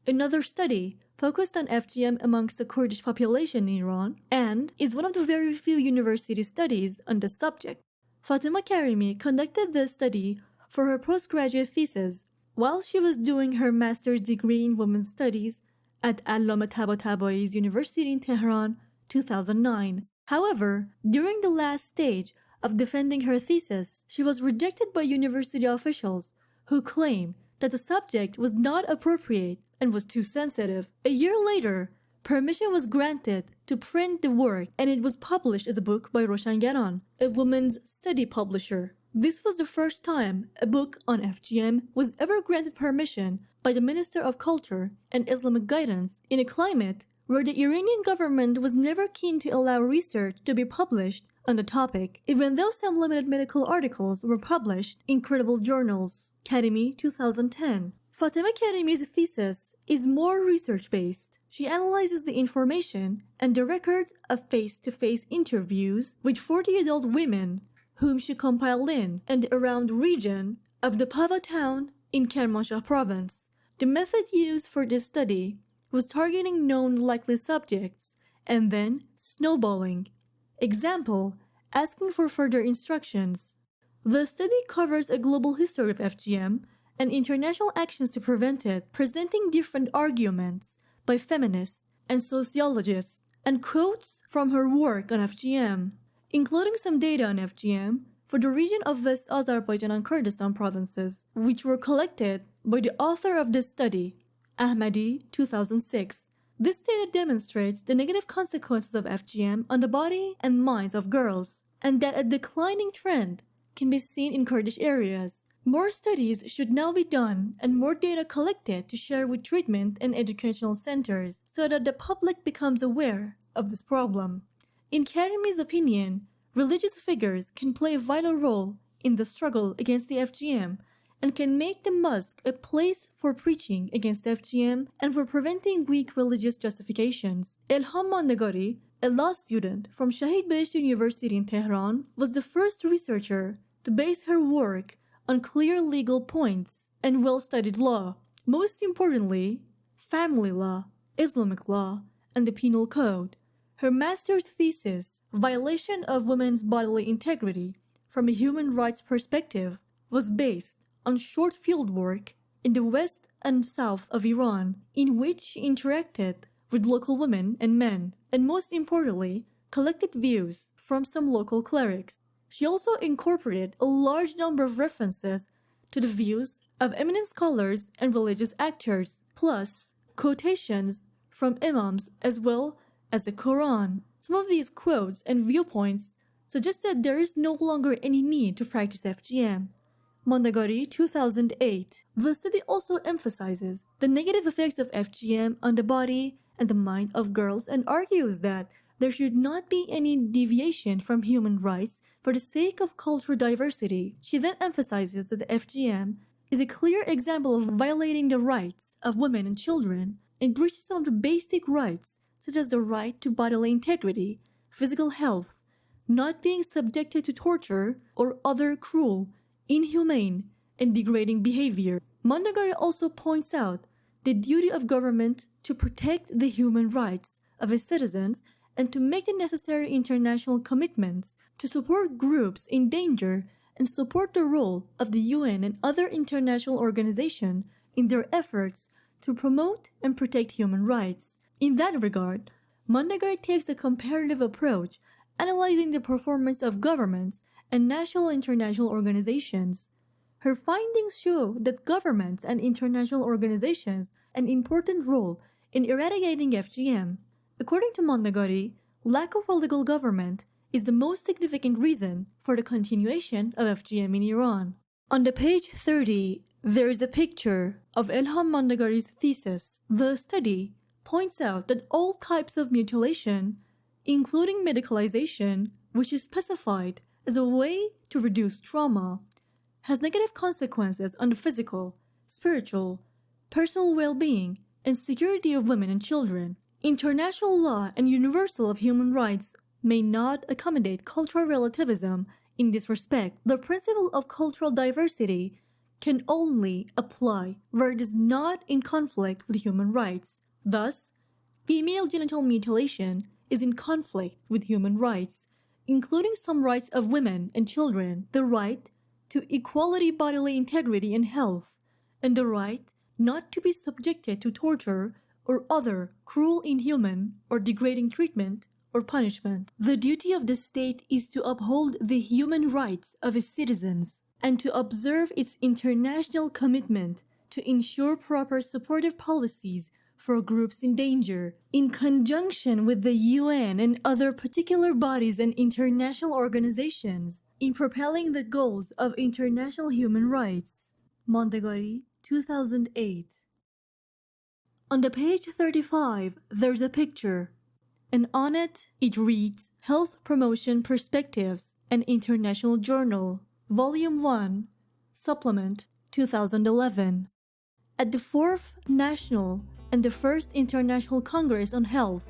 S1: Another study focused on FGM amongst the Kurdish population in Iran and is one of the very few university studies on the subject. Fatima Karimi conducted this study for her postgraduate thesis while she was doing her master's degree in women's studies at Allama Tabatabai University in Tehran, 2009. However, during the last stage of defending her thesis, she was rejected by university officials who claimed that the subject was not appropriate and was too sensitive. A year later, permission was granted to print the work and it was published as a book by Roshangaran, a women's study publisher. This was the first time a book on FGM was ever granted permission by the Minister of Culture and Islamic Guidance in a climate where the Iranian government was never keen to allow research to be published on the topic, even though some limited medical articles were published in credible journals. Karimi, 2010. Fatima Karimi's thesis is more research-based. She analyzes the information and the records of face-to-face interviews with 40 adult women whom she compiled in and around the region of the Pava town in Kermanshah province. The method used for this study was targeting known likely subjects and then snowballing. Example, asking for further instructions. The study covers a global history of FGM and international actions to prevent it, presenting different arguments by feminists and sociologists, and quotes from her work on FGM, including some data on FGM for the region of West Azerbaijan and Kurdistan provinces, which were collected by the author of this study, Ahmady, 2006. This data demonstrates the negative consequences of FGM on the body and minds of girls, and that a declining trend can be seen in Kurdish areas. More studies should now be done and more data collected to share with treatment and educational centers so that the public becomes aware of this problem. In Karimi's opinion, religious figures can play a vital role in the struggle against the FGM and can make the mosque a place for preaching against FGM and for preventing weak religious justifications. Elham Mandagari, a law student from Shahid Behesht University in Tehran, was the first researcher to base her work on clear legal points and well-studied law, most importantly, family law, Islamic law, and the penal code. Her master's thesis, Violation of Women's Bodily Integrity from a Human Rights Perspective, was based on short fieldwork in the west and south of Iran, in which she interacted with local women and men, and most importantly, collected views from some local clerics. She also incorporated a large number of references to the views of eminent scholars and religious actors, plus quotations from imams as well as the Quran. Some of these quotes and viewpoints suggest that there is no longer any need to practice FGM. Mandagari, 2008. The study also emphasizes the negative effects of FGM on the body and the mind of girls and argues that there should not be any deviation from human rights for the sake of cultural diversity. She then emphasizes that the FGM is a clear example of violating the rights of women and children and breaches some of the basic rights such as the right to bodily integrity, physical health, not being subjected to torture or other cruel, inhumane, and degrading behavior. Mandagari also points out the duty of government to protect the human rights of its citizens and to make the necessary international commitments to support groups in danger and support the role of the UN and other international organizations in their efforts to promote and protect human rights. In that regard, Mandagari takes a comparative approach, analyzing the performance of governments and national and international organizations. Her findings show that governments and international organizations have an important role in eradicating FGM. According to Mandagari, lack of a legal government is the most significant reason for the continuation of FGM in Iran. On the page 30, there is a picture of Elham Mandagari's thesis. The study points out that all types of mutilation, including medicalization, which is specified as a way to reduce trauma, has negative consequences on the physical, spiritual, personal well-being, and security of women and children. International law and universal of human rights may not accommodate cultural relativism in this respect. The principle of cultural diversity can only apply where it is not in conflict with human rights. Thus, female genital mutilation is in conflict with human rights, including some rights of women and children, the right to equality bodily integrity and health, and the right not to be subjected to torture or other cruel, inhuman, or degrading treatment or punishment. The duty of the state is to uphold the human rights of its citizens and to observe its international commitment to ensure proper supportive policies for groups in danger, in conjunction with the UN and other particular bodies and international organizations, in propelling the goals of international human rights. Mandagari, 2008. On the page 35, there's a picture, and on it reads Health Promotion Perspectives, an International Journal, Volume 1, Supplement, 2011. At the 4th National and the 1st International Congress on Health,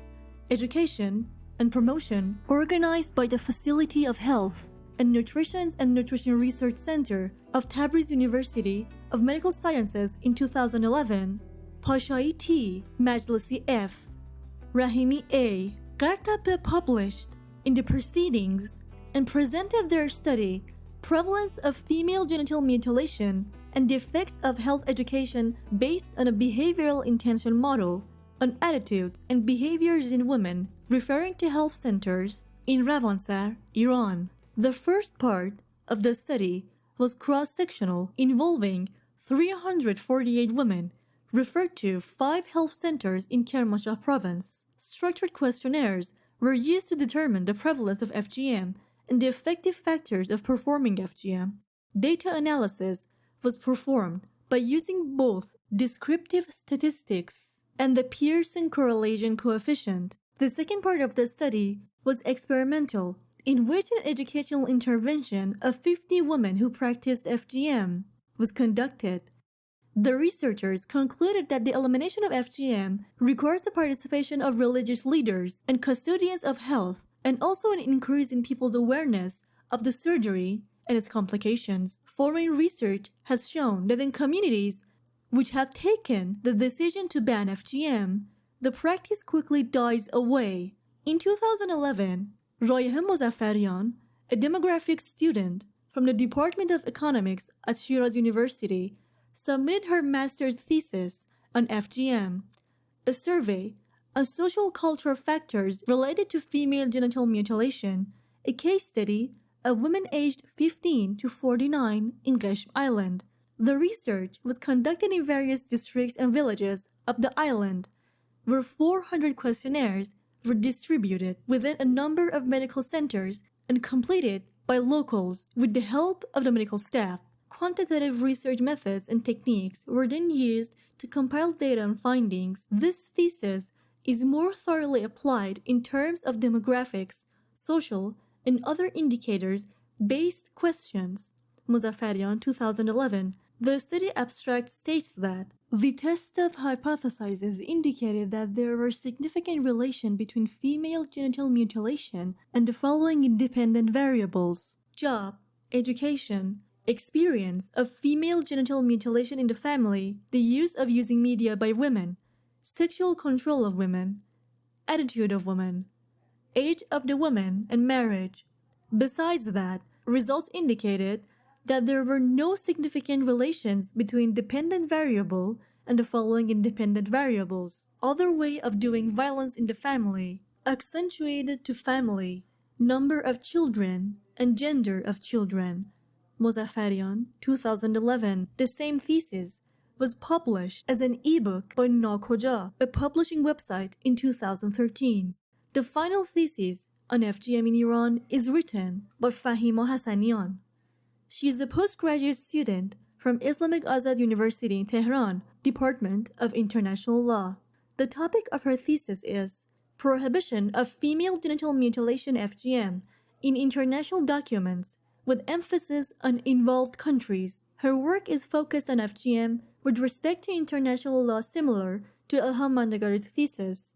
S1: Education, and Promotion, organized by the Facility of Health and Nutrition Research Center of Tabriz University of Medical Sciences in 2011, Pashai T, Majlisi F, Rahimi A, Gartape published in the proceedings and presented their study, Prevalence of Female Genital Mutilation and the Effects of Health Education based on a Behavioral Intention Model on Attitudes and Behaviors in Women, referring to health centers in Ravansar, Iran. The first part of the study was cross-sectional, involving 348 women, referred to 5 health centers in Kermanshah province. Structured questionnaires were used to determine the prevalence of FGM and the effective factors of performing FGM. Data analysis was performed by using both descriptive statistics and the Pearson correlation coefficient. The second part of the study was experimental, in which an educational intervention of 50 women who practiced FGM was conducted. The researchers concluded that the elimination of FGM requires the participation of religious leaders and custodians of health, and also an increase in people's awareness of the surgery and its complications. Foreign research has shown that in communities which have taken the decision to ban FGM, the practice quickly dies away. In 2011, Rayeh Mozaffarian, a demographics student from the Department of Economics at Shiraz University, submitted her master's thesis on FGM, a survey on social cultural factors related to female genital mutilation, a case study of women aged 15 to 49 in Qeshm Island. The research was conducted in various districts and villages of the island, where 400 questionnaires were distributed within a number of medical centers and completed by locals with the help of the medical staff. Quantitative research methods and techniques were then used to compile data and findings. This thesis is more thoroughly applied in terms of demographics, social, and other indicators-based questions. Mozaffarian, 2011. The study abstract states that the test of hypotheses indicated that there were significant relation between female genital mutilation and the following independent variables: job, education, experience of female genital mutilation in the family, the use of using media by women, sexual control of women, attitude of women, age of the woman, and marriage. Besides that, results indicated that there were no significant relations between dependent variable and the following independent variables: other way of doing violence in the family, accentuated to family, number of children, and gender of children. Mozaffarian, 2011. The same thesis was published as an ebook by Nakoja, a publishing website, in 2013. The final thesis on FGM in Iran is written by Fahima Hassanian. She is a postgraduate student from Islamic Azad University in Tehran, Department of International Law. The topic of her thesis is Prohibition of Female Genital Mutilation (FGM) in International Documents, with emphasis on involved countries. Her work is focused on FGM with respect to international law, similar to Ilham Mandagari's thesis,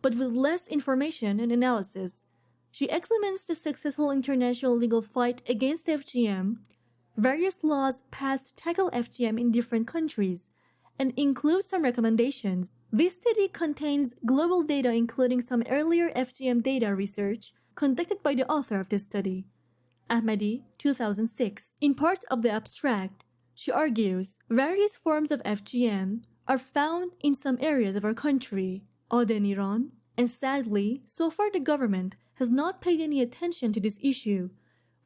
S1: but with less information and analysis. She examines the successful international legal fight against FGM, various laws passed to tackle FGM in different countries, and includes some recommendations. This study contains global data, including some earlier FGM data research conducted by the author of this study, Ahmady, 2006. In part of the abstract, she argues various forms of FGM are found in some areas of our country, Aden, Iran, and sadly, so far the government has not paid any attention to this issue,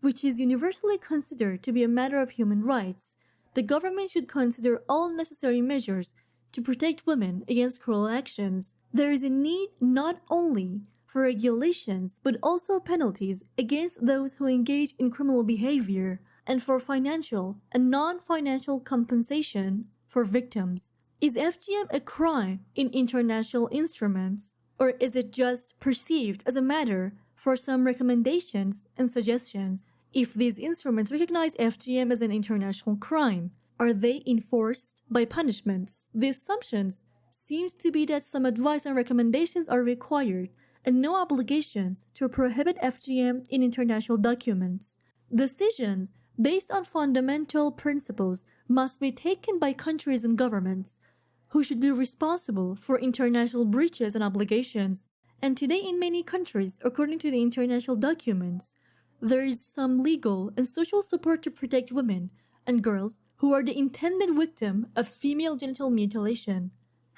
S1: which is universally considered to be a matter of human rights. The government should consider all necessary measures to protect women against cruel actions. There is a need not only for regulations but also penalties against those who engage in criminal behavior, and for financial and non-financial compensation for victims. Is FGM a crime in international instruments, or is it just perceived as a matter for some recommendations and suggestions? If these instruments recognize FGM as an international crime, Are they enforced by punishments? The assumptions seems to be that some advice and recommendations are required and no obligations to prohibit FGM in international documents. Decisions based on fundamental principles must be taken by countries and governments, who should be responsible for international breaches and obligations. And today in many countries, according to the international documents, there is some legal and social support to protect women and girls who are the intended victim of female genital mutilation.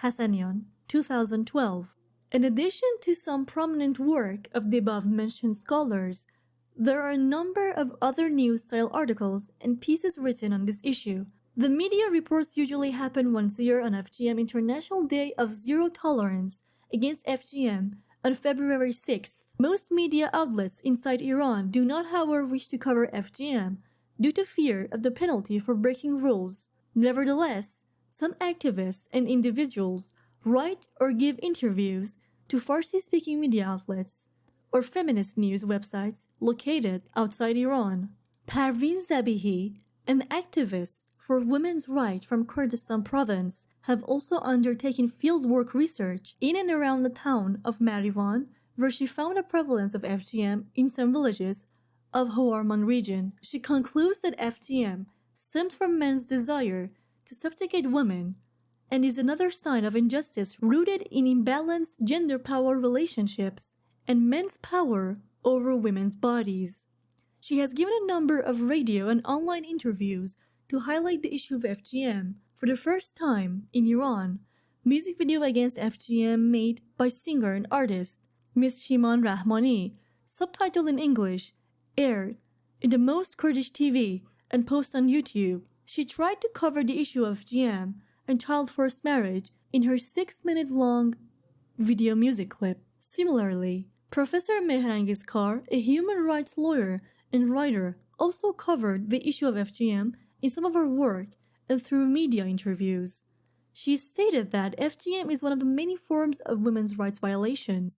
S1: Hassanian, 2012. In addition to some prominent work of the above-mentioned scholars, there are a number of other news-style articles and pieces written on this issue. The media reports usually happen once a year on FGM International Day of Zero Tolerance against FGM on February 6th. Most media outlets inside Iran do not, however, wish to cover FGM due to fear of the penalty for breaking rules. Nevertheless, some activists and individuals write or give interviews to Farsi-speaking media outlets or feminist news websites located outside Iran. Parveen Zabihi, an activist for women's rights from Kurdistan province, have also undertaken fieldwork research in and around the town of Marivan, where she found a prevalence of FGM in some villages of Hormozgan region. She concludes that FGM stemmed from men's desire to subjugate women and is another sign of injustice rooted in imbalanced gender power relationships and men's power over women's bodies. She has given a number of radio and online interviews to highlight the issue of FGM. For the first time in Iran, music video against FGM made by singer and artist Miss Shiman Rahmani, subtitled in English, aired in the most Kurdish TV and posted on YouTube. She tried to cover the issue of FGM and child forced marriage in her 6-minute-long video music clip. Similarly, Professor Mehrangiz Kar, a human rights lawyer and writer, also covered the issue of FGM in some of her work and through media interviews. She stated that FGM is one of the many forms of women's rights violation.